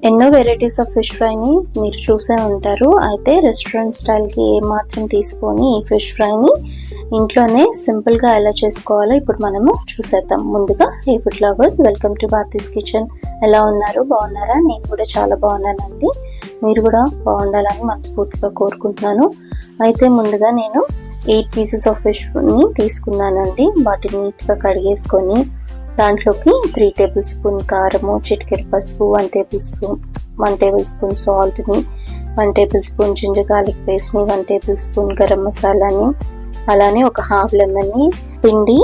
ఎన్నో varieties of fish ఫ్రైని మీరు చూసే ఉంటారు. అయితే రెస్టారెంట్ స్టైల్కి ఏమాత్రం తీసుకొని ఈ ఫిష్ ఫ్రైని ఇంట్లోనే సింపుల్గా ఎలా చేసుకోవాలో ఇప్పుడు మనము చూసేద్దాం. ముందుగా hey food lovers, welcome to Bharati's kitchen. ఎలా ఉన్నారు? బాగున్నారా? నేను కూడా చాలా బాగున్నానండి. మీరు కూడా బాగుండాలని మనస్ఫూర్తిగా కోరుకుంటున్నాను. అయితే ముందుగా నేను 8 పీసెస్ ఆఫ్ ఫిష్ని తీసుకున్నానండి. వాటిని నీట్గా కడిగేసుకొని దాంట్లోకి 3 టేబుల్ స్పూన్ కారము, చిటికెడు పసుపు, 1 టేబుల్ స్పూన్ సాల్ట్ని, 1 టేబుల్ స్పూన్ జింజర్ గార్లిక్ పేస్ట్ని, 1 టేబుల్ స్పూన్ గరం మసాలాని, అలానే ఒక హాఫ్ లెమన్ని పిండి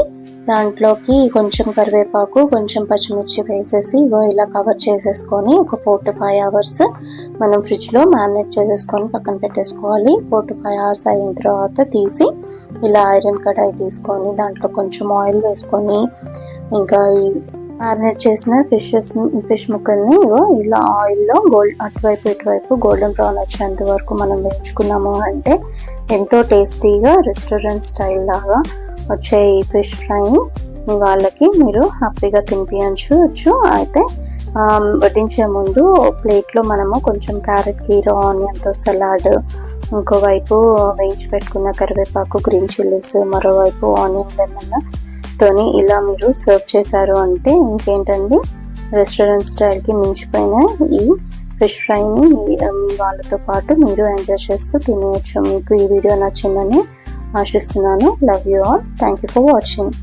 దాంట్లోకి కొంచెం కరివేపాకు, కొంచెం పచ్చిమిర్చి వేసేసి ఇలా కవర్ చేసేసుకొని ఒక 4 to 5 అవర్స్ మనం ఫ్రిడ్జ్లో మ్యారినేట్ చేసేసుకొని పక్కన పెట్టేసుకోవాలి. 4 to 5 అవర్స్ అయిన తర్వాత తీసి ఇలా ఐరన్ కడాయి తీసుకొని దాంట్లో కొంచెం ఆయిల్ వేసుకొని ఇంకా ఈ మ్యారినేట్ చేసిన ఫిష్ ముక్కల్ని ఇలా ఆయిల్లో అటువైపు ఇటువైపు గోల్డెన్ బ్రౌన్ వచ్చేంత వరకు మనం వేయించుకున్నాము అంటే ఎంతో టేస్టీగా రెస్టారెంట్ స్టైల్ లాగా వచ్చే ఈ ఫిష్ ఫ్రైని మీ వాళ్ళకి మీరు హ్యాపీగా తినిపించవచ్చు. అయితే వడ్డించే ముందు ప్లేట్లో మనము కొంచెం క్యారెట్ కీర, ఆనియన్తో సలాడ్, ఇంకోవైపు వేయించి పెట్టుకున్న కరివేపాకు, గ్రీన్ చిల్లీస్, మరోవైపు ఆనియన్ లెమన్ తోని ఇలా మీరు సర్వ్ చేశారు అంటే ఇంకేంటండి, రెస్టారెంట్ స్టైల్కి మించిపోయిన ఈ ఫిష్ ఫ్రైని మీ వాళ్ళతో పాటు మీరు ఎంజాయ్ చేస్తూ తినేయచ్చు. మీకు ఈ వీడియో నచ్చిందని ఆశిస్తున్నాను. Love you all. Thank you for watching.